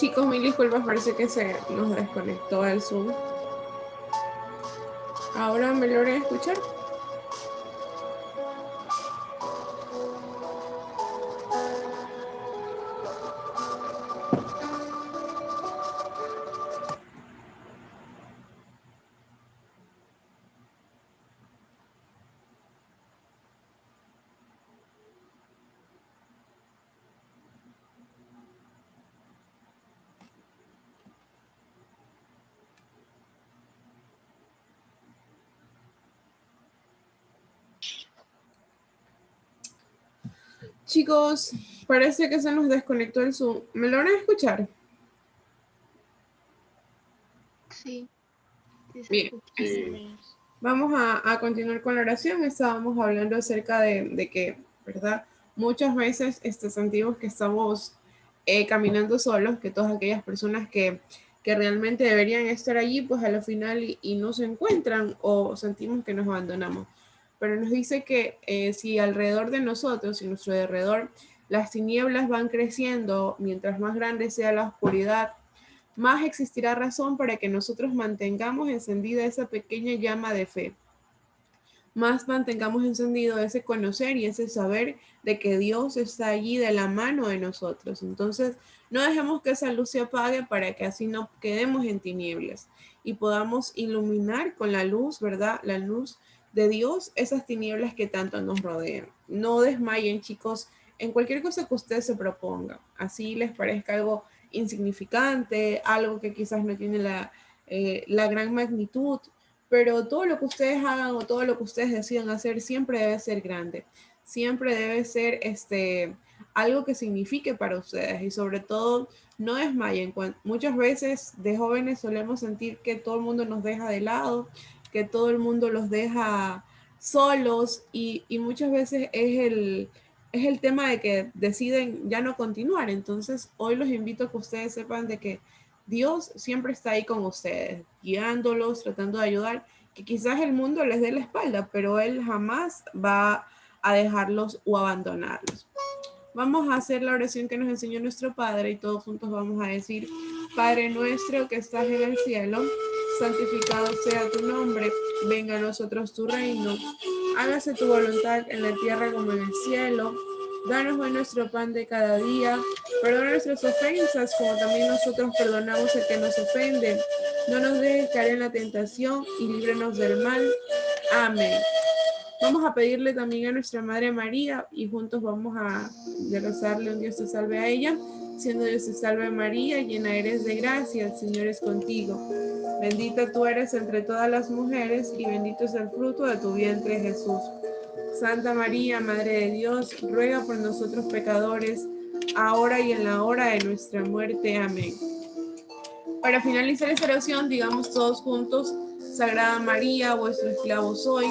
Chicos, mil disculpas, parece que se nos desconectó el Zoom. Ahora me logré escuchar. Chicos, parece que se nos desconectó el Zoom. ¿Me logran escuchar? Sí, sí se Bien. escucha. Sí, Vamos a continuar con la oración. Estábamos hablando acerca de que, ¿verdad? Muchas veces sentimos que estamos caminando solos, que todas aquellas personas que realmente deberían estar allí, pues a la final y no se encuentran o sentimos que nos abandonamos. Pero nos dice que si alrededor de nosotros, si nuestro alrededor, las tinieblas van creciendo, mientras más grande sea la oscuridad, más existirá razón para que nosotros mantengamos encendida esa pequeña llama de fe, más mantengamos encendido ese conocer y ese saber de que Dios está allí de la mano de nosotros. Entonces, no dejemos que esa luz se apague para que así no quedemos en tinieblas y podamos iluminar con la luz, ¿verdad? La luz de Dios, esas tinieblas que tanto nos rodean. No desmayen, chicos, en cualquier cosa que usted se proponga. Así les parezca algo insignificante, algo que quizás no tiene la gran magnitud, pero todo lo que ustedes hagan o todo lo que ustedes decidan hacer siempre debe ser grande, siempre debe ser algo que signifique para ustedes y sobre todo no desmayen. Muchas veces de jóvenes solemos sentir que todo el mundo nos deja de lado, que todo el mundo los deja solos y muchas veces es el tema de que deciden ya no continuar. Entonces hoy los invito a que ustedes sepan de que Dios siempre está ahí con ustedes, guiándolos, tratando de ayudar, que quizás el mundo les dé la espalda, pero Él jamás va a dejarlos o abandonarlos. Vamos a hacer la oración que nos enseñó nuestro Padre y todos juntos vamos a decir, Padre nuestro que estás en el cielo, santificado sea tu nombre, venga a nosotros tu reino, hágase tu voluntad en la tierra como en el cielo. Danos hoy nuestro pan de cada día. Perdona nuestras ofensas como también nosotros perdonamos al que nos ofende. No nos dejes caer en la tentación y líbranos del mal. Amén. Vamos a pedirle también a nuestra Madre María y juntos vamos a rezarle un Dios te salve a ella. Siendo Dios te salve María, llena eres de gracia, el Señor es contigo. Bendita tú eres entre todas las mujeres y bendito es el fruto de tu vientre Jesús. Santa María, Madre de Dios, ruega por nosotros pecadores, ahora y en la hora de nuestra muerte. Amén. Para finalizar esta oración, digamos todos juntos, Sagrada María, vuestro esclavo soy,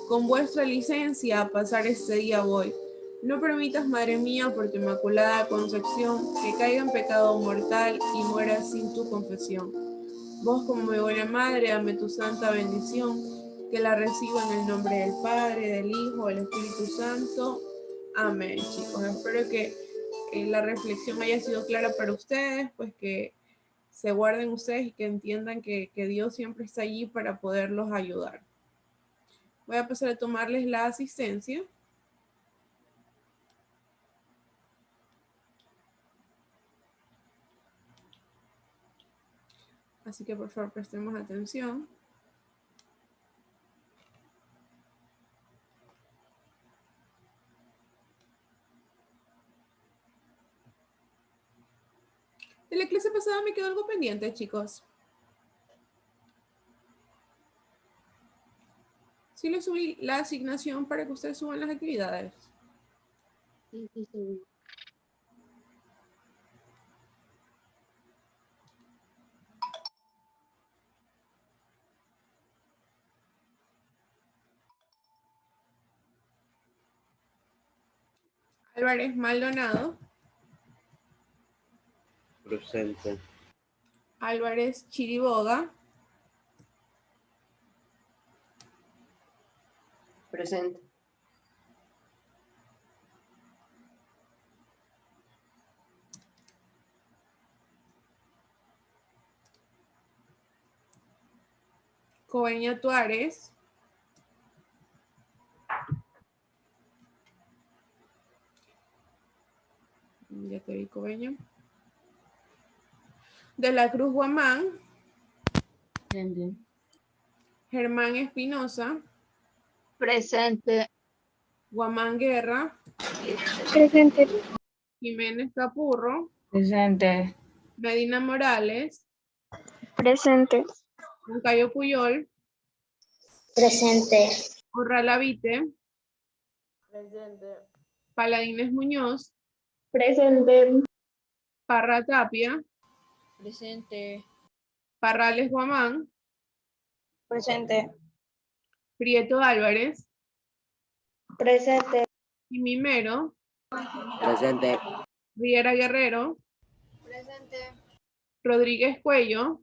con vuestra licencia a pasar este día voy. No permitas, Madre mía, por tu inmaculada concepción, que caiga en pecado mortal y muera sin tu confesión. Vos, como mi buena Madre, dame tu santa bendición, que la reciba en el nombre del Padre, del Hijo, del Espíritu Santo. Amén, chicos. Espero que la reflexión haya sido clara para ustedes, pues que se guarden ustedes y que entiendan que Dios siempre está allí para poderlos ayudar. Voy a pasar a tomarles la asistencia. Así que por favor prestemos atención. De la clase pasada me quedó algo pendiente, chicos. Sí les subí la asignación para que ustedes suban las actividades. Sí, sí, sí. Álvarez Maldonado, presente. Álvarez Chiriboga, Presente. Coveña Tuárez. Ya te vi, Coveña. De la Cruz Guamán. Presente. Germán Espinosa. Presente. Guamán Guerra. Presente. Jiménez Capurro. Presente. Medina Morales. Presente. Moncayo Puyol. Presente. Urralavite. Presente. Paladines Muñoz. Presente. Parra Tapia. Presente. Parrales Guamán. Presente. Prieto Álvarez. Presente. Mimero. Presente. Riera Guerrero. Presente. Rodríguez Cuello.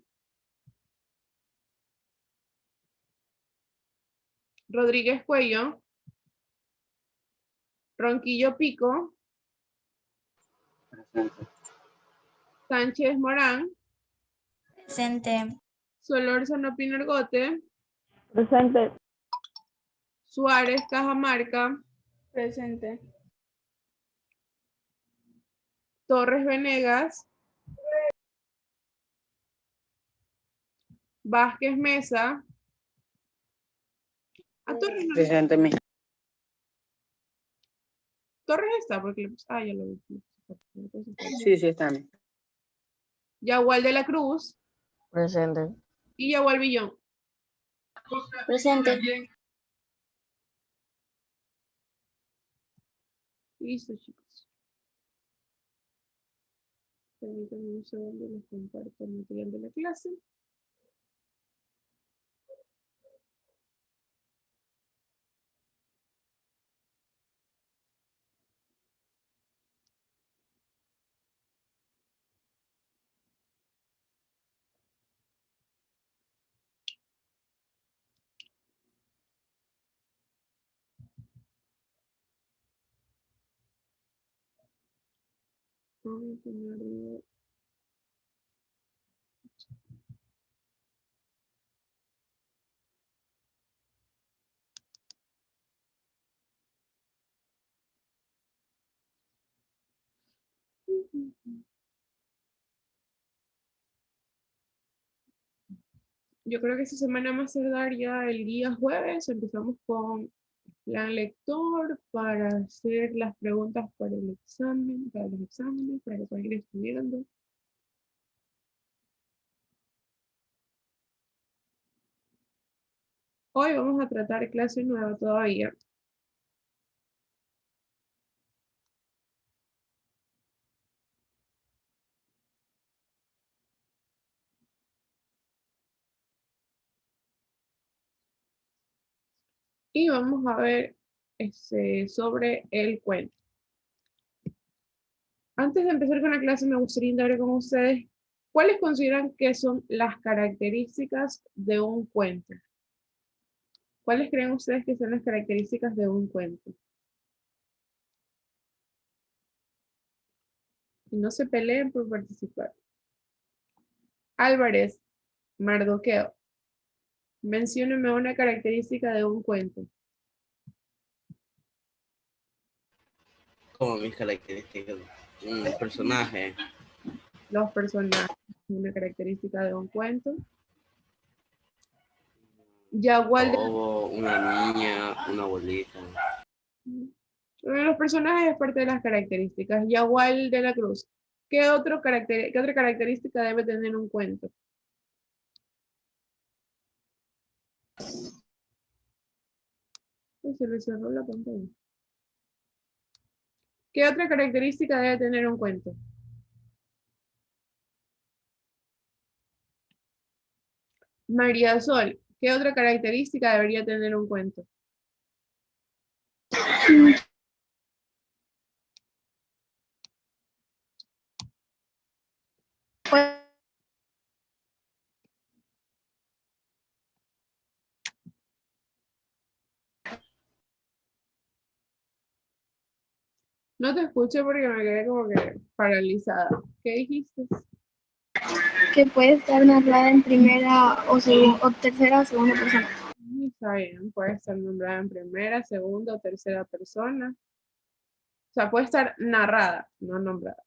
Rodríguez Cuello. Ronquillo Pico. Presente. Sánchez Morán. Presente. Solórzano Pinergote. Presente. Suárez Cajamarca. Presente. Torres Venegas. Vázquez Mesa. A Torres no. Presente, mi. Torres está porque ya lo vi. Sí, sí, está. Yagual de la Cruz Presente. y Yagual Villón. Presente. Listo, chicos. Permítanme un segundo, les comparto el material de la clase. Vamos a poner yo creo que esta semana vamos a dar ya el día jueves. Empezamos con plan lector para hacer las preguntas para el examen, para los exámenes, para que puedan ir estudiando. Hoy vamos a tratar clase nueva todavía. Y vamos a ver sobre el cuento. Antes de empezar con la clase, me gustaría indagar con ustedes cuáles consideran que son las características de un cuento. ¿Cuáles creen ustedes que son las características de un cuento? Y no se peleen por participar. Álvarez, Mardoqueo, mencióneme una característica de un cuento. Como mis características. Un personaje. Los personajes, una característica de un cuento. Yagual de... Lobo, una niña, una abuelita. Los personajes es parte de las características. Yagual de la Cruz. ¿Qué otra característica debe tener un cuento? Uy, se le cerró la pantalla. ¿Qué otra característica debe tener un cuento? María Sol, ¿qué otra característica debería tener un cuento? No te escuché porque me quedé como que paralizada. ¿Qué dijiste? Que puede estar narrada en primera o tercera o segunda persona. Está bien, puede estar nombrada en primera, segunda o tercera persona. O sea, puede estar narrada, no nombrada.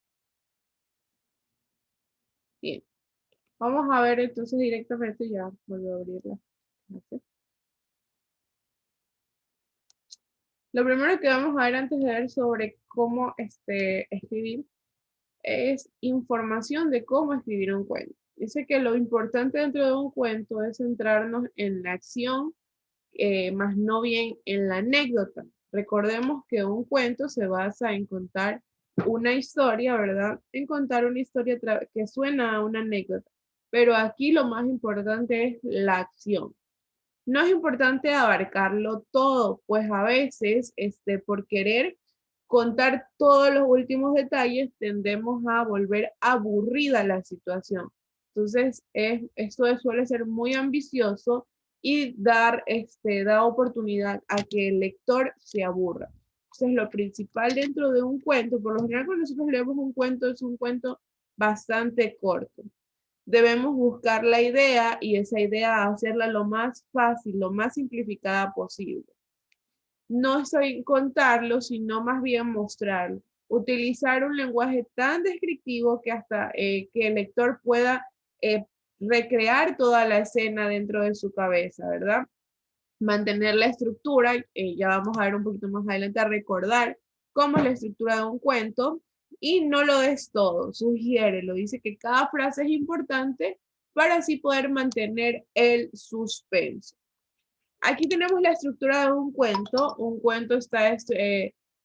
Bien. Vamos a ver entonces directamente, ya vuelvo a abrirla. Gracias. Lo primero que vamos a ver antes de ver sobre cómo escribir es información de cómo escribir un cuento. Dice que lo importante dentro de un cuento es centrarnos en la acción, más no bien en la anécdota. Recordemos que un cuento se basa en contar una historia, ¿verdad? En contar una historia que suena a una anécdota. Pero aquí lo más importante es la acción. No es importante abarcarlo todo, pues a veces, por querer contar todos los últimos detalles, tendemos a volver aburrida la situación. Entonces, esto suele ser muy ambicioso y da oportunidad a que el lector se aburra. Entonces, lo principal dentro de un cuento, por lo general cuando nosotros leemos un cuento, es un cuento bastante corto. Debemos buscar la idea y esa idea hacerla lo más fácil, lo más simplificada posible. No estoy contarlo, sino más bien mostrarlo. Utilizar un lenguaje tan descriptivo que hasta que el lector pueda eh, recrear toda la escena dentro de su cabeza, ¿verdad? Mantener la estructura, ya vamos a ver un poquito más adelante, a recordar cómo es la estructura de un cuento y no lo des todo, sugiere, lo dice que cada frase es importante para así poder mantener el suspenso. Aquí tenemos la estructura de un cuento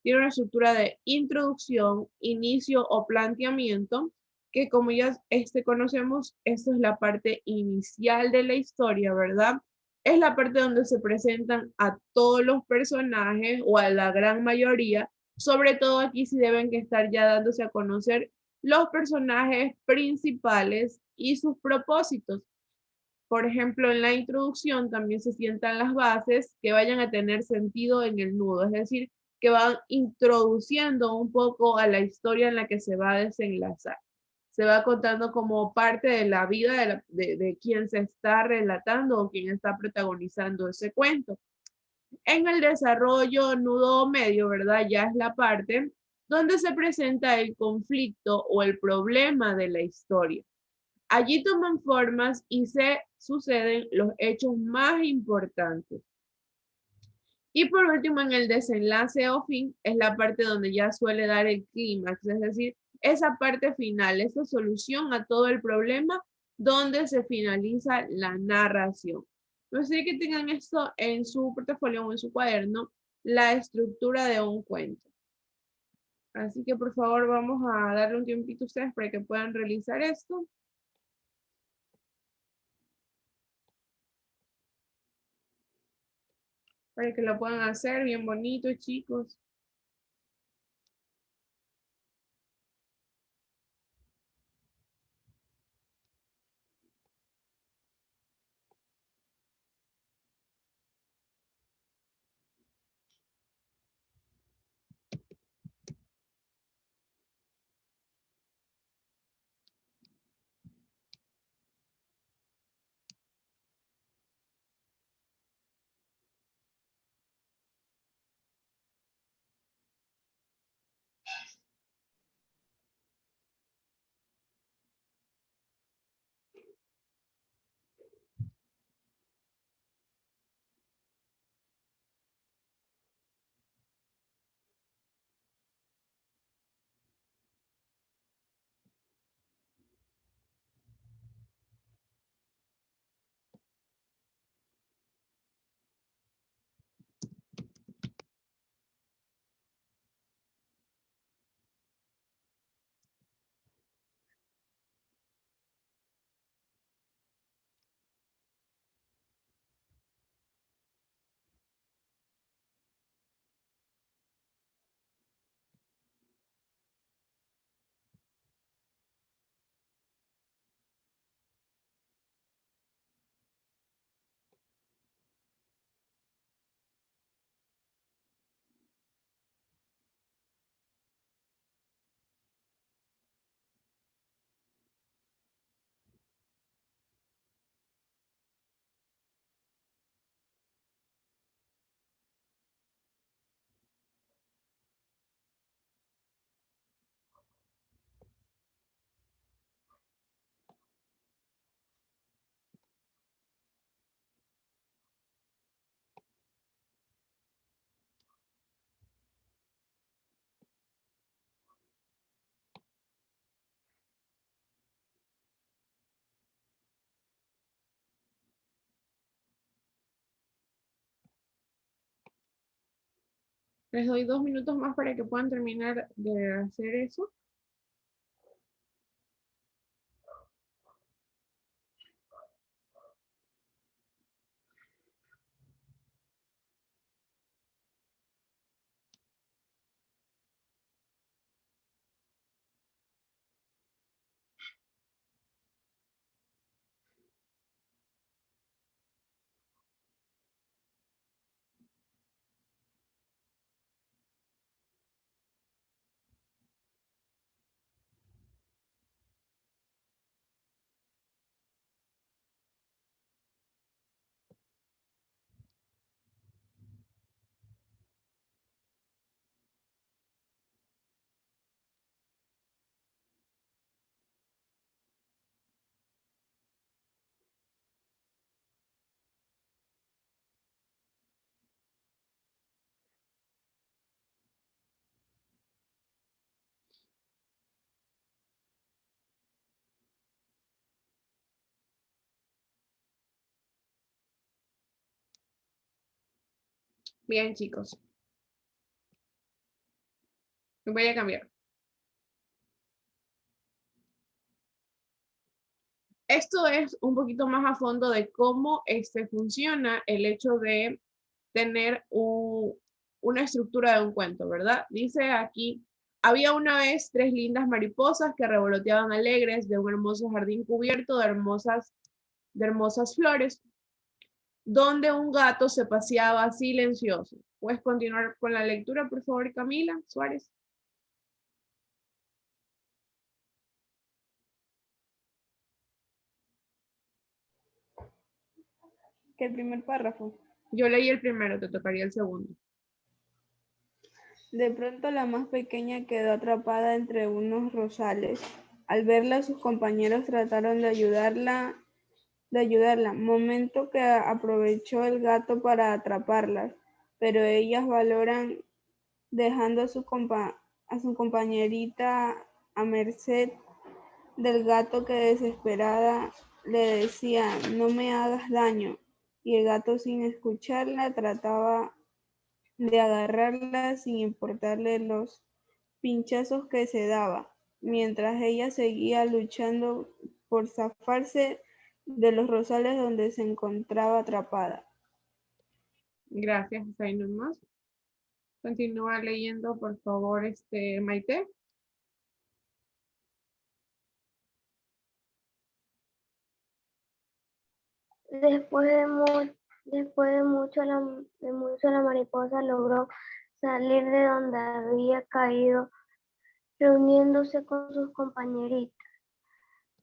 tiene una estructura de introducción, inicio o planteamiento, que como ya conocemos, esto es la parte inicial de la historia, ¿verdad? Es la parte donde se presentan a todos los personajes o a la gran mayoría, sobre todo aquí sí deben que estar ya dándose a conocer los personajes principales y sus propósitos. Por ejemplo, en la introducción también se sientan las bases que vayan a tener sentido en el nudo, es decir, que van introduciendo un poco a la historia en la que se va a desenlazar. Se va contando como parte de la vida de quien se está relatando o quien está protagonizando ese cuento. En el desarrollo nudo medio, ¿verdad? Ya es la parte donde se presenta el conflicto o el problema de la historia. Allí toman formas y se suceden los hechos más importantes. Y por último, en el desenlace o fin, es la parte donde ya suele dar el clímax, es decir, esa parte final, esa solución a todo el problema donde se finaliza la narración. No sé que tengan esto en su portafolio o en su cuaderno, la estructura de un cuento. Así que por favor vamos a darle un tiempito a ustedes para que puedan realizar esto. Para que lo puedan hacer bien bonito, chicos. Les doy 2 minutos más para que puedan terminar de hacer eso. Bien, chicos. Voy a cambiar. Esto es un poquito más a fondo de cómo funciona el hecho de tener una estructura de un cuento, ¿verdad? Dice aquí, había una vez 3 lindas mariposas que revoloteaban alegres de un hermoso jardín cubierto de hermosas flores, donde un gato se paseaba silencioso. ¿Puedes continuar con la lectura, por favor, Camila Suárez? Que el primer párrafo. Yo leí el primero, te tocaría el segundo. De pronto la más pequeña quedó atrapada entre unos rosales. Al verla, sus compañeros trataron de ayudarla, momento que aprovechó el gato para atraparlas, pero ellas valoran dejando a su compañerita a merced del gato que desesperada le decía, no me hagas daño, y el gato sin escucharla trataba de agarrarla sin importarle los pinchazos que se daba, mientras ella seguía luchando por zafarse de los rosales donde se encontraba atrapada. Gracias, ahí nomás. Continúa leyendo, por favor, Maite. Después de mucho la mariposa logró salir de donde había caído, reuniéndose con sus compañeritas,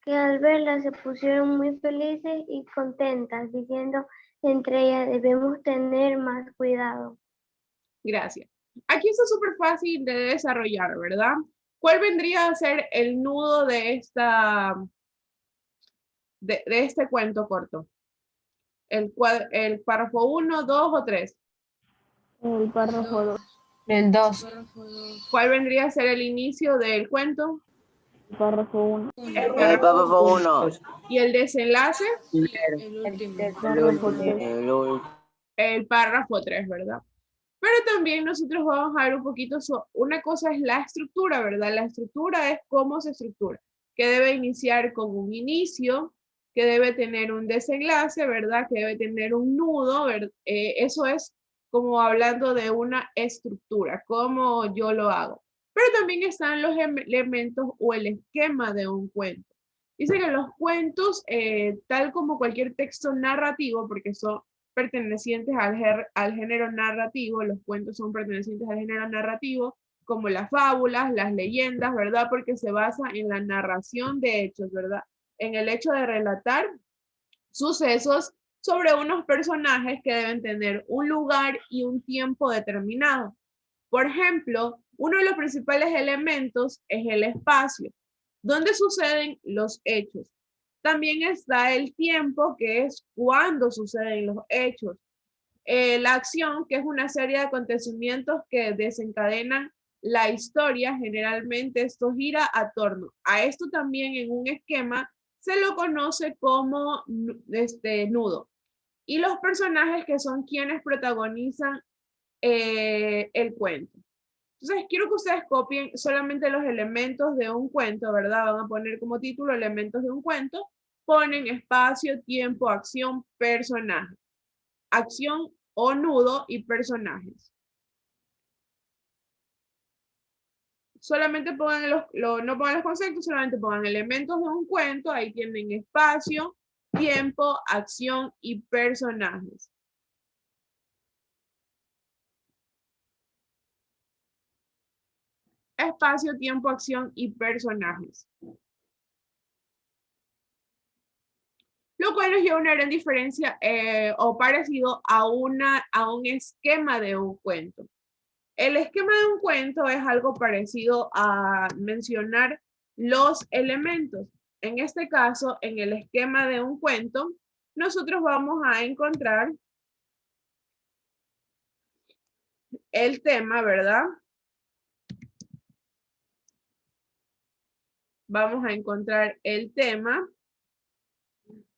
que al verla se pusieron muy felices y contentas, diciendo entre ellas, debemos tener más cuidado. Gracias. Aquí está súper fácil de desarrollar, ¿verdad? ¿Cuál vendría a ser el nudo de este cuento corto? ¿El párrafo 1, 2 o 3? El párrafo 2. El 2. ¿Cuál vendría a ser el inicio del cuento? El párrafo 1. El párrafo 1. ¿Y el desenlace? El párrafo 3, ¿verdad? Pero también nosotros vamos a ver un poquito, una cosa es la estructura, ¿verdad? La estructura es cómo se estructura, que debe iniciar con un inicio, que debe tener un desenlace, ¿verdad? Que debe tener un nudo, ¿verdad? Eso es como hablando de una estructura, cómo yo lo hago. Pero también están los elementos o el esquema de un cuento. Dice que los cuentos, tal como cualquier texto narrativo, porque son pertenecientes al género narrativo, los cuentos son pertenecientes al género narrativo, como las fábulas, las leyendas, ¿verdad? Porque se basa en la narración de hechos, ¿verdad? En el hecho de relatar sucesos sobre unos personajes que deben tener un lugar y un tiempo determinado. Por ejemplo, uno de los principales elementos es el espacio, donde suceden los hechos. También está el tiempo, que es cuando suceden los hechos. La acción, que es una serie de acontecimientos que desencadenan la historia, generalmente esto gira a torno. A esto también en un esquema se lo conoce como nudo. Y los personajes que son quienes protagonizan el cuento. Entonces, quiero que ustedes copien solamente los elementos de un cuento, ¿verdad? Van a poner como título elementos de un cuento. Ponen espacio, tiempo, acción, personaje. Acción o nudo y personajes. Solamente pongan no pongan los conceptos, solamente pongan elementos de un cuento. Ahí tienen espacio, tiempo, acción y personajes. Espacio, tiempo, acción y personajes. Lo cual nos lleva a una gran diferencia o parecido a un esquema de un cuento. El esquema de un cuento es algo parecido a mencionar los elementos. En este caso, en el esquema de un cuento, nosotros vamos a encontrar el tema, ¿verdad? Vamos a encontrar el tema.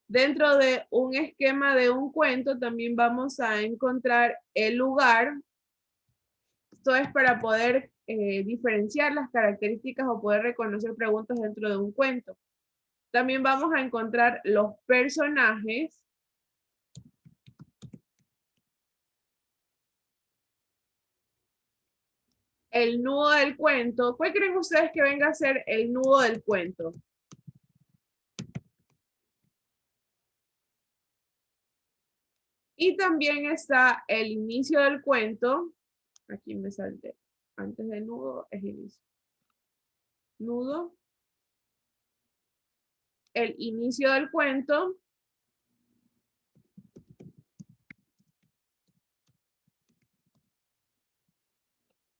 Dentro de un esquema de un cuento también vamos a encontrar el lugar. Esto es para poder diferenciar las características o poder reconocer preguntas dentro de un cuento. También vamos a encontrar los personajes. El nudo del cuento. ¿Cuál creen ustedes que venga a ser el nudo del cuento? Y también está el inicio del cuento. Aquí me salté. Antes de nudo es inicio. Nudo. El inicio del cuento.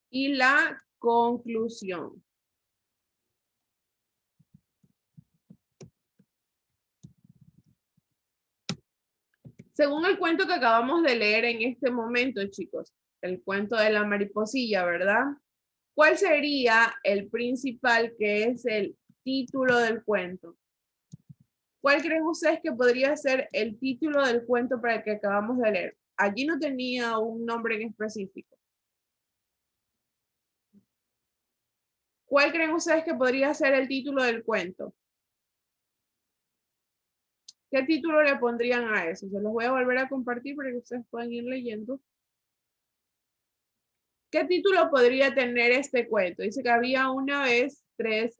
Y la conclusión. Según el cuento que acabamos de leer en este momento, chicos, el cuento de la mariposilla, ¿verdad? ¿Cuál sería el principal, que es el título del cuento? ¿Cuál creen ustedes que podría ser el título del cuento para el que acabamos de leer? Allí no tenía un nombre en específico. ¿Cuál creen ustedes que podría ser el título del cuento? ¿Qué título le pondrían a eso? Se los voy a volver a compartir para que ustedes puedan ir leyendo. ¿Qué título podría tener este cuento? Dice que había una vez tres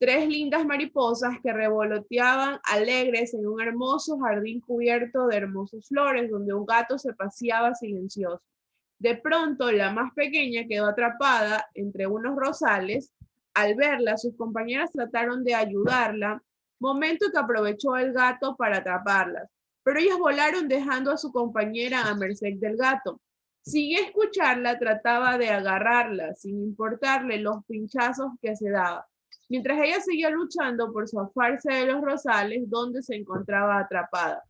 lindas mariposas que revoloteaban alegres en un hermoso jardín cubierto de hermosas flores, donde un gato se paseaba silencioso. De pronto, la más pequeña quedó atrapada entre unos rosales. Al verla, sus compañeras trataron de ayudarla, momento que aprovechó el gato para atraparlas. Pero ellas volaron dejando a su compañera a merced del gato. Sin escucharla, trataba de agarrarla, sin importarle los pinchazos que se daba, mientras ella seguía luchando por zafarse de los rosales donde se encontraba atrapada.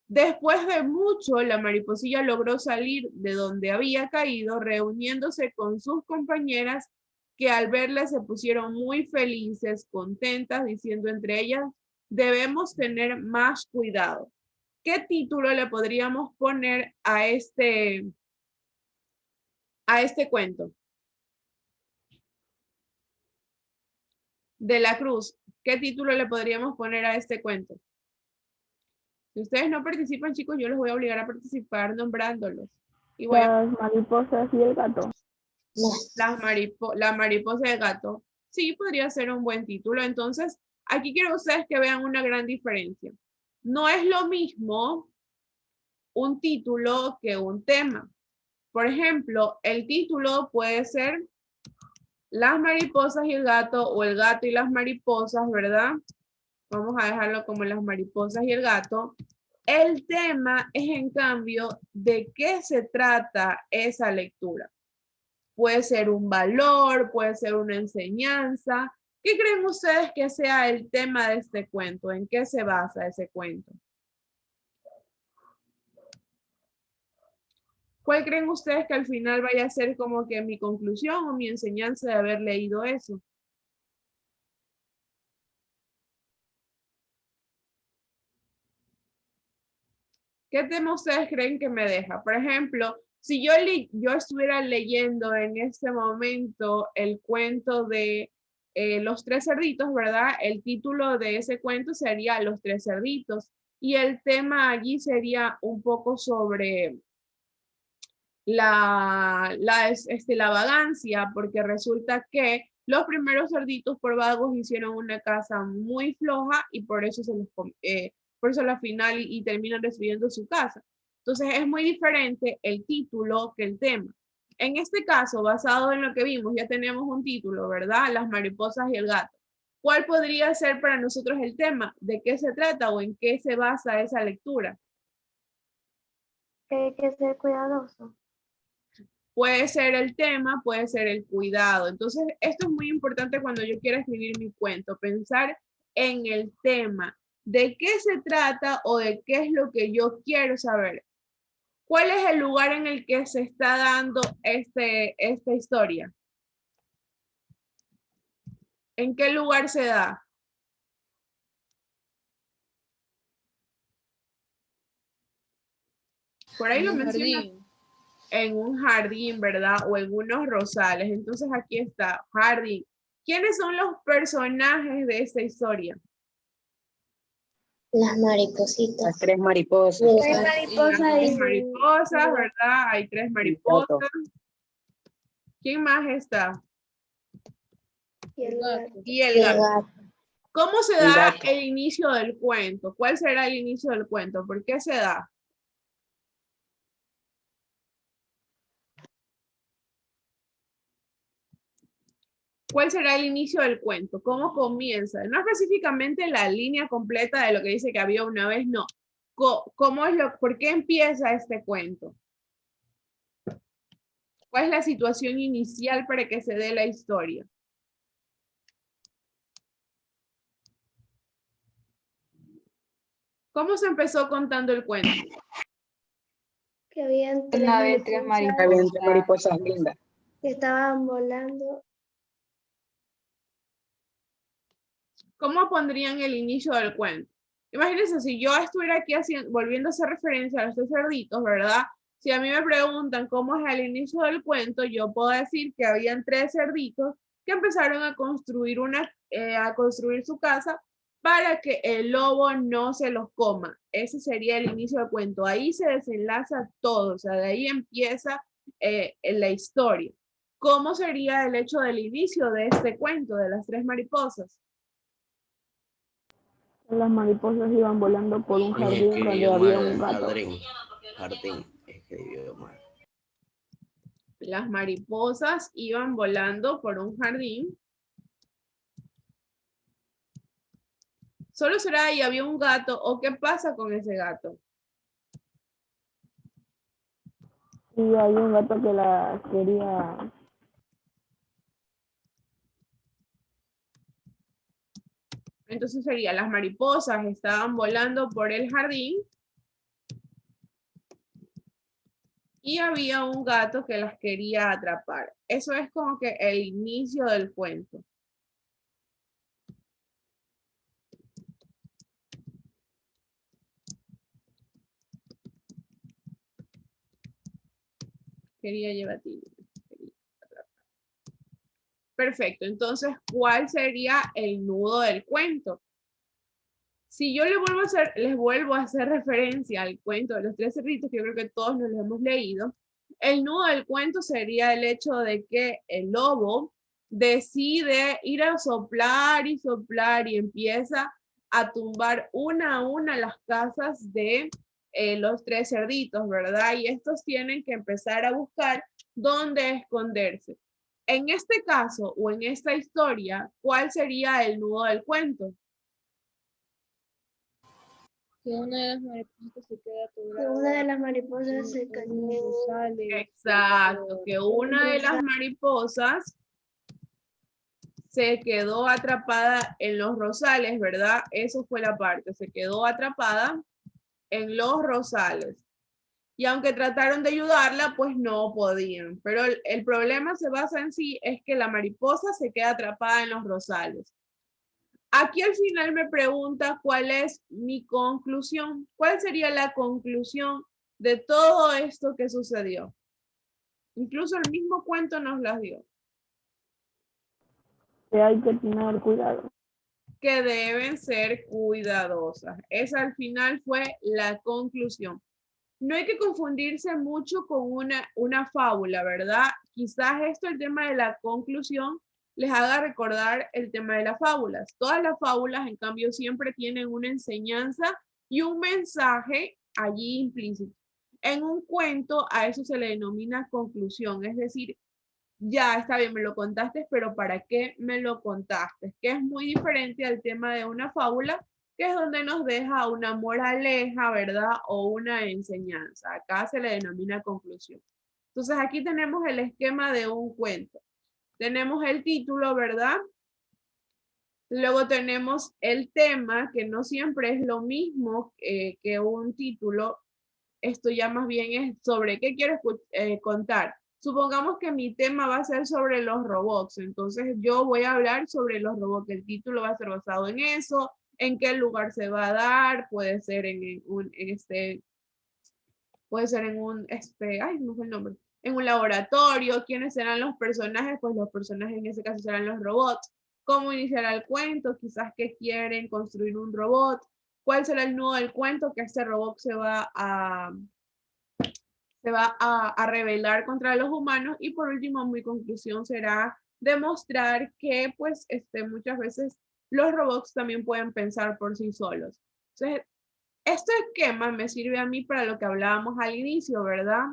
Después de mucho, la mariposilla logró salir de donde había caído, reuniéndose con sus compañeras, que al verla se pusieron muy felices, contentas, diciendo entre ellas: debemos tener más cuidado. ¿Qué título le podríamos poner a este cuento? De la Cruz, ¿qué título le podríamos poner a este cuento? Si ustedes no participan, chicos, yo los voy a obligar a participar nombrándolos. Y Las mariposas y el gato. La mariposa y el gato. Sí, podría ser un buen título. Entonces, aquí quiero ustedes que vean una gran diferencia. No es lo mismo un título que un tema. Por ejemplo, el título puede ser Las mariposas y el gato, o El gato y las mariposas, ¿verdad? Vamos a dejarlo como Las mariposas y el gato. El tema es, en cambio, de qué se trata esa lectura. Puede ser un valor, puede ser una enseñanza. ¿Qué creen ustedes que sea el tema de este cuento? ¿En qué se basa ese cuento? ¿Cuál creen ustedes que al final vaya a ser como que mi conclusión o mi enseñanza de haber leído eso? ¿Qué tema ustedes creen que me deja? Por ejemplo, si yo estuviera leyendo en este momento el cuento de Los Tres Cerditos, ¿verdad? El título de ese cuento sería Los Tres Cerditos. Y el tema allí sería un poco sobre la vagancia, porque resulta que los primeros cerditos por vagos hicieron una casa muy floja y por eso por eso a la final y terminan destruyendo su casa. Entonces es muy diferente el título que el tema. En este caso, basado en lo que vimos, ya tenemos un título, ¿verdad? Las mariposas y el gato. ¿Cuál podría ser para nosotros el tema? ¿De qué se trata o en qué se basa esa lectura? Que hay que ser cuidadoso. Puede ser el tema, puede ser el cuidado. Entonces, esto es muy importante cuando yo quiero escribir mi cuento, pensar en el tema, de qué se trata o de qué es lo que yo quiero saber. ¿Cuál es el lugar en el que se está dando esta historia? ¿En qué lugar se da? Por ahí lo menciona. En un jardín, ¿verdad? O en unos rosales. Entonces aquí está, jardín. ¿Quiénes son los personajes de esta historia? Las maripositas. Las tres mariposas. Tres mariposas Mariposas, ¿verdad? Hay tres mariposas. ¿Quién más está? y el gato. Y el gato. ¿Cómo se da el inicio del cuento? ¿Cuál será el inicio del cuento? ¿Por qué se da? ¿Cuál será el inicio del cuento? ¿Cómo comienza? No específicamente la línea completa de lo que dice que había una vez, no. ¿Por qué empieza este cuento? ¿Cuál es la situación inicial para que se dé la historia? ¿Cómo se empezó contando el cuento? Que habían tres mariposas lindas. que estaban volando. ¿Cómo pondrían el inicio del cuento? Imagínense, si yo estuviera aquí volviendo a hacer referencia a los tres cerditos, ¿verdad? Si a mí me preguntan cómo es el inicio del cuento, yo puedo decir que habían tres cerditos que empezaron a construir su casa para que el lobo no se los coma. Ese sería el inicio del cuento. Ahí se desenlaza todo, o sea, de ahí empieza la historia. ¿Cómo sería el hecho del inicio de este cuento de las tres mariposas? Las mariposas iban volando por un jardín donde había un gato. Jardín, escribió mal. Las mariposas iban volando por un jardín. Solo será ahí había un gato, o qué pasa con ese gato. Y hay un gato que la quería. Entonces sería, las mariposas estaban volando por el jardín y había un gato que las quería atrapar. Eso es como que el inicio del cuento. Quería llevar Perfecto, entonces, ¿cuál sería el nudo del cuento? Si yo les vuelvo a hacer referencia al cuento de los tres cerditos, que yo creo que todos nos lo hemos leído, el nudo del cuento sería el hecho de que el lobo decide ir a soplar y soplar y empieza a tumbar una a una las casas de los tres cerditos, ¿verdad? Y estos tienen que empezar a buscar dónde esconderse. En este caso o en esta historia, ¿cuál sería el nudo del cuento? Que una de las mariposas se queda atorada. Que una de las mariposas se cayó. Exacto, que una de las mariposas se quedó atrapada en los rosales, ¿verdad? Eso fue la parte, se quedó atrapada en los rosales. Y aunque trataron de ayudarla, pues no podían. Pero el problema se basa en sí, es que la mariposa se queda atrapada en los rosales. Aquí al final me pregunta cuál es mi conclusión. ¿Cuál sería la conclusión de todo esto que sucedió? Incluso el mismo cuento nos las dio. Que hay que tener cuidado. Que deben ser cuidadosas. Esa al final fue la conclusión. No hay que confundirse mucho con una fábula, ¿verdad? Quizás esto, el tema de la conclusión, les haga recordar el tema de las fábulas. Todas las fábulas, en cambio, siempre tienen una enseñanza y un mensaje allí implícito. En un cuento a eso se le denomina conclusión, es decir, ya está bien, me lo contaste, pero ¿para qué me lo contaste? Que es muy diferente al tema de una fábula, que es donde nos deja una moraleja, ¿verdad? O una enseñanza. Acá se le denomina conclusión. Entonces aquí tenemos el esquema de un cuento. Tenemos el título, ¿verdad? Luego tenemos el tema, que no siempre es lo mismo que un título. Esto ya más bien es sobre qué quiero contar. Supongamos que mi tema va a ser sobre los robots, entonces yo voy a hablar sobre los robots, el título va a ser basado en eso, en qué lugar se va a dar, puede ser puede ser en un, ay, no fue el nombre, en un laboratorio. ¿Quiénes serán los personajes? Pues los personajes en ese caso serán los robots. ¿Cómo iniciará el cuento? Quizás que quieren construir un robot. ¿Cuál será el nudo del cuento? Que este robot se va a rebelar contra los humanos. Y por último, mi conclusión será demostrar que pues muchas veces los robots también pueden pensar por sí solos. Entonces, este esquema me sirve a mí para lo que hablábamos al inicio, ¿verdad?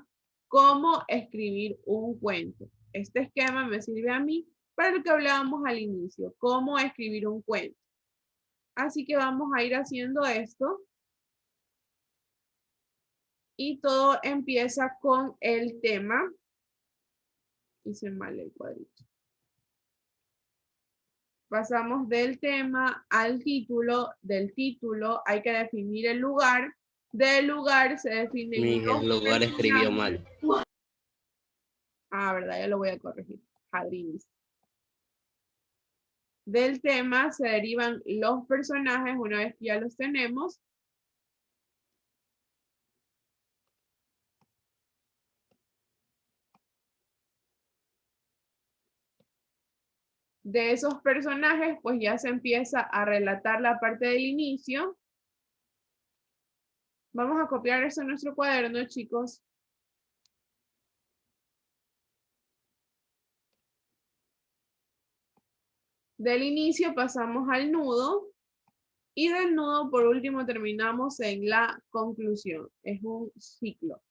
Cómo escribir un cuento. Este esquema me sirve a mí para lo que hablábamos al inicio, cómo escribir un cuento. Así que vamos a ir haciendo esto. Y todo empieza con el tema. Hice mal el cuadrito. Pasamos del tema al título, del título hay que definir el lugar, del lugar se define Miguel Lugar escribió mal. Ah, verdad, ya lo voy a corregir. Jardines. Del tema se derivan los personajes una vez que ya los tenemos. De esos personajes, pues ya se empieza a relatar la parte del inicio. Vamos a copiar eso en nuestro cuaderno, chicos. Del inicio pasamos al nudo y del nudo por último terminamos en la conclusión. Es un ciclo.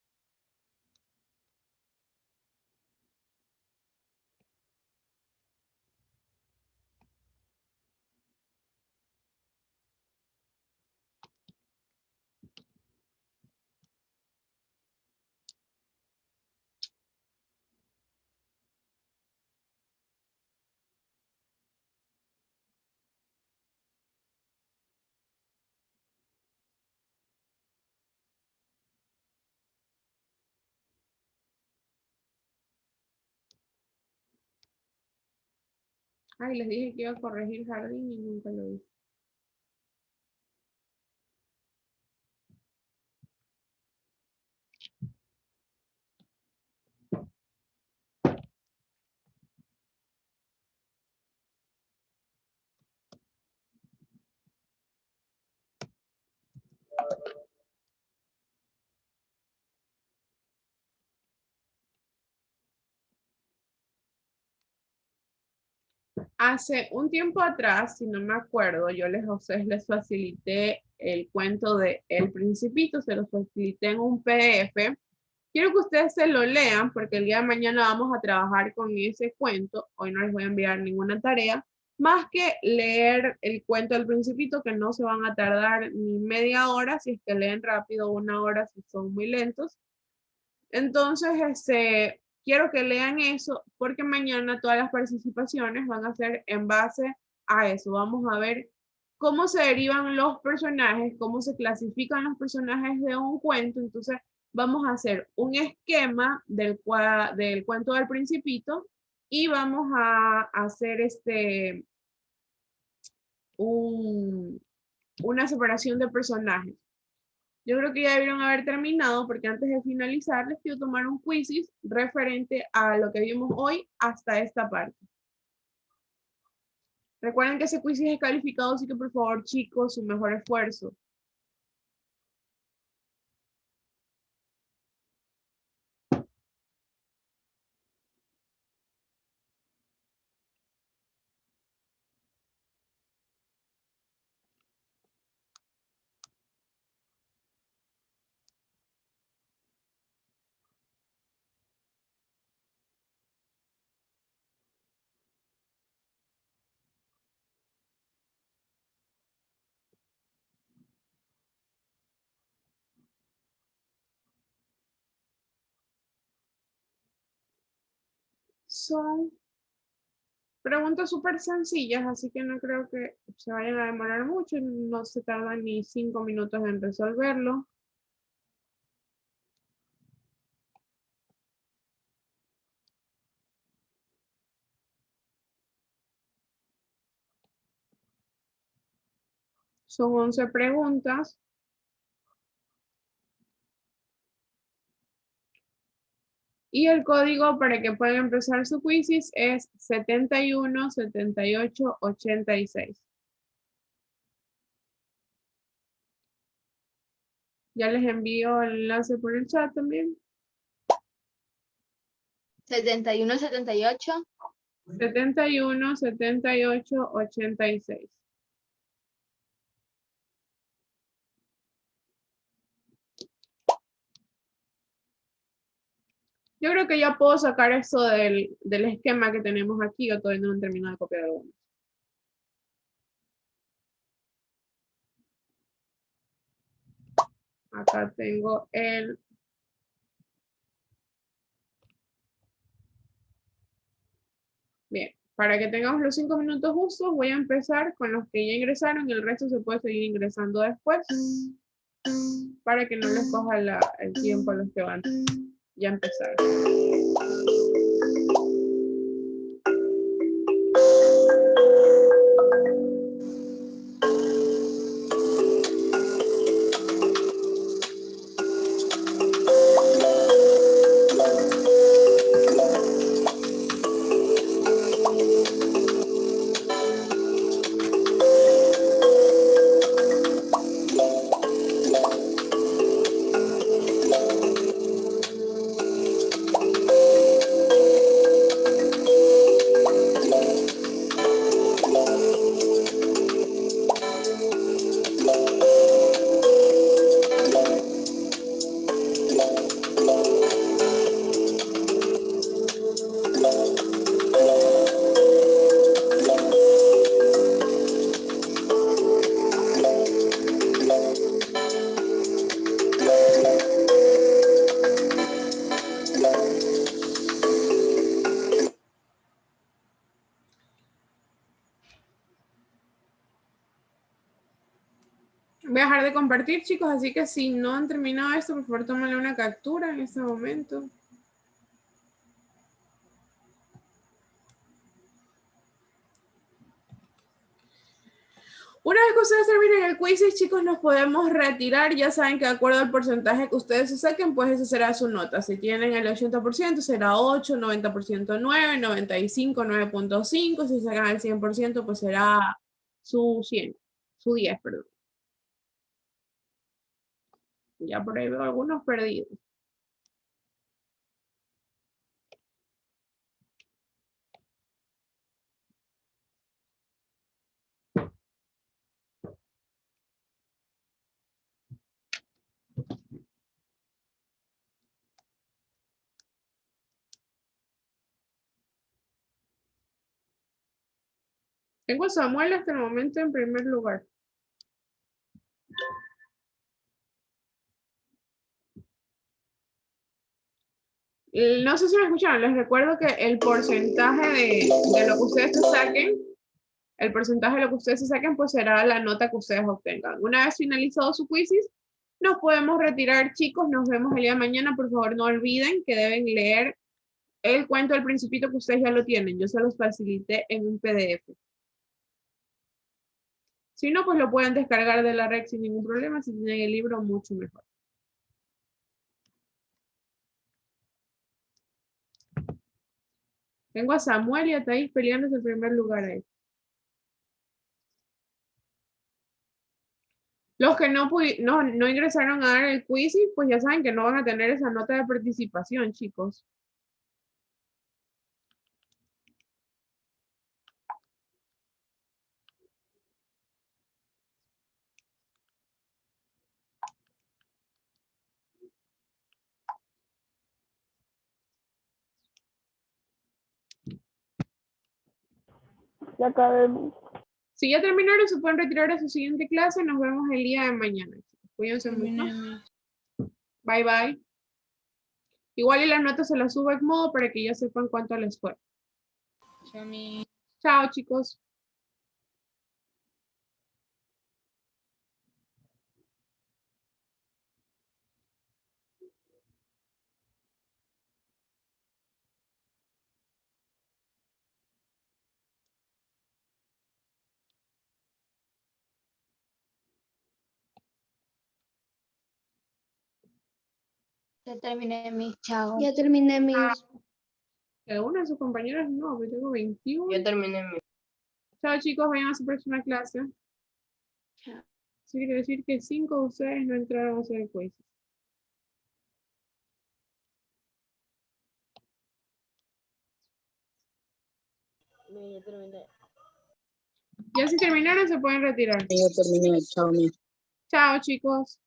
Ay, les dije que iba a corregir jardín y nunca lo hice. Hace un tiempo atrás, si no me acuerdo, yo a ustedes les facilité el cuento de El Principito, se los facilité en un PDF. Quiero que ustedes se lo lean porque el día de mañana vamos a trabajar con ese cuento. Hoy no les voy a enviar ninguna tarea, más que leer el cuento del Principito, que no se van a tardar ni media hora, si es que leen rápido, 1 hora si son muy lentos. Entonces, quiero que lean eso porque mañana todas las participaciones van a ser en base a eso. Vamos a ver cómo se derivan los personajes, cómo se clasifican los personajes de un cuento. Entonces, vamos a hacer un esquema del cuento del Principito y vamos a hacer una separación de personajes. Yo creo que ya debieron haber terminado porque antes de finalizar les quiero tomar un quizzes referente a lo que vimos hoy hasta esta parte. Recuerden que ese quizzes es calificado, así que por favor chicos, su mejor esfuerzo. Son preguntas súper sencillas, así que no creo que se vayan a demorar mucho, no se tardan ni 5 minutos en resolverlo. Son 11 preguntas. Y el código para que puedan empezar su quizzes es 71 78 86. Ya les envío el enlace por el chat también. 71, 78. 71 78 86. Yo creo que ya puedo sacar esto del esquema que tenemos aquí, o todavía no han terminado de copiar algunos. Acá tengo el... Bien, para que tengamos los 5 minutos justos, voy a empezar con los que ya ingresaron y el resto se puede seguir ingresando después, para que no les coja el tiempo a los que van ya a empezar. Voy a dejar de compartir, chicos, así que si no han terminado esto, por favor, tómenle una captura en este momento. Una vez que ustedes terminen el quiz, chicos, nos podemos retirar. Ya saben que de acuerdo al porcentaje que ustedes se saquen, pues esa será su nota. Si tienen el 80%, será 8, 90% 9, 95, 9.5. Si sacan el 100%, pues será su 100, su 10, perdón. Ya por ahí veo algunos perdidos. Tengo a Samuel hasta el momento en primer lugar. No sé si me escucharon, les recuerdo que el porcentaje de lo que ustedes se saquen, el porcentaje de lo que ustedes se saquen, pues será la nota que ustedes obtengan. Una vez finalizado su quizzes, nos podemos retirar, chicos. Nos vemos el día de mañana. Por favor, no olviden que deben leer el cuento del Principito, que ustedes ya lo tienen. Yo se los facilité en un PDF. Si no, pues lo pueden descargar de la red sin ningún problema. Si tienen el libro, mucho mejor. Tengo a Samuel y a Thais peleándose el primer lugar ahí. Los que no ingresaron a dar el quiz, pues ya saben que no van a tener esa nota de participación, chicos. Ya acabé. Si ya terminaron, se pueden retirar a su siguiente clase. Nos vemos el día de mañana. Cuídense mucho. Bye, bye. Igual y las notas se las subo a modo para que ya sepan cuánto les fue. Chao, chicos. Ya terminé mi chao. Ya terminé mis. Algunos de sus compañeros no, yo tengo 21. Yo terminé mi. Chao, chicos, vayan a su próxima clase. Chao. Eso quiere decir que 5 de ustedes no entraron a hacer el quiz. Ya terminé. Ya si terminaron, se pueden retirar. Ya terminé, chao, mi. Chao, chicos.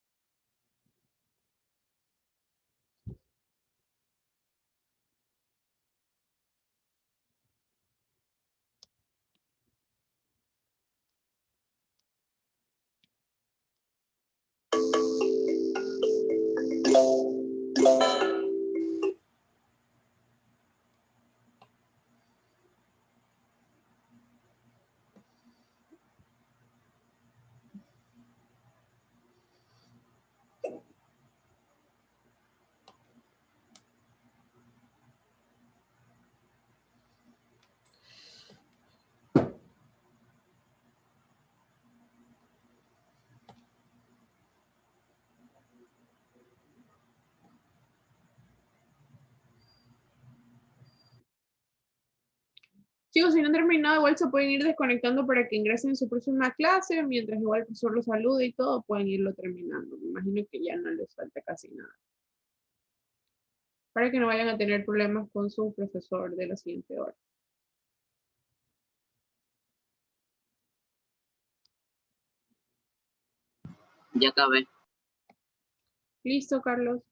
Chicos, si no han terminado, igual se pueden ir desconectando para que ingresen en su próxima clase, mientras igual el profesor los salude y todo, pueden irlo terminando. Me imagino que ya no les falta casi nada. Para que no vayan a tener problemas con su profesor de la siguiente hora. Ya acabé. Listo, Carlos.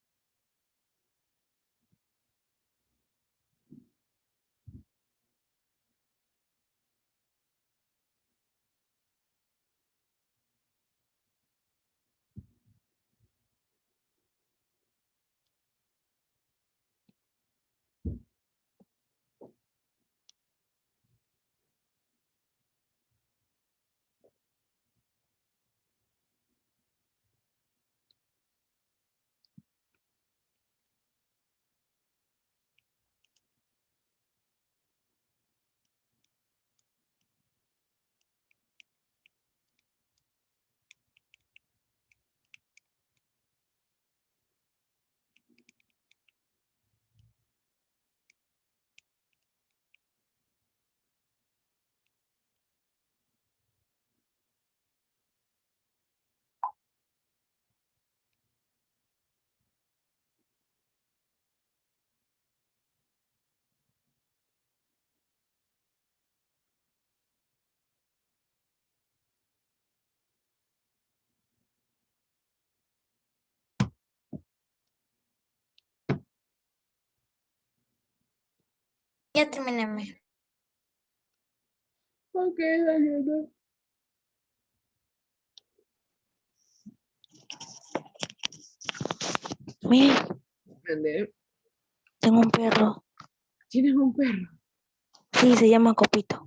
Ya terminé. Ok, Daniela. Miren, Ande, tengo un perro. ¿tienes un perro? Sí, se llama Copito.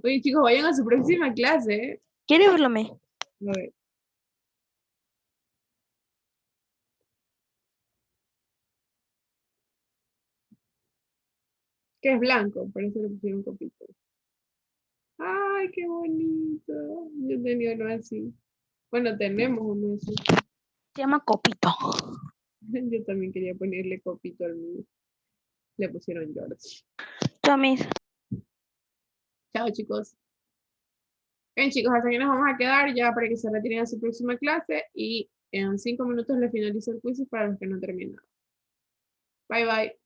Oye, chicos, vayan a su próxima clase, ¿eh? ¿Quiere verlo, me? A ver. Que es blanco, por eso le pusieron copito. Ah, Ay, qué bonito. Yo tenía uno así. Bueno, tenemos uno así. Se llama Copito. Yo también quería ponerle copito al mío. Le pusieron George. Chao, Miss. Chao, chicos. Bien, chicos, hasta aquí nos vamos a quedar ya para que se retiren a su próxima clase y en 5 minutos les finalizo el quiz para los que no terminaron. Bye, bye.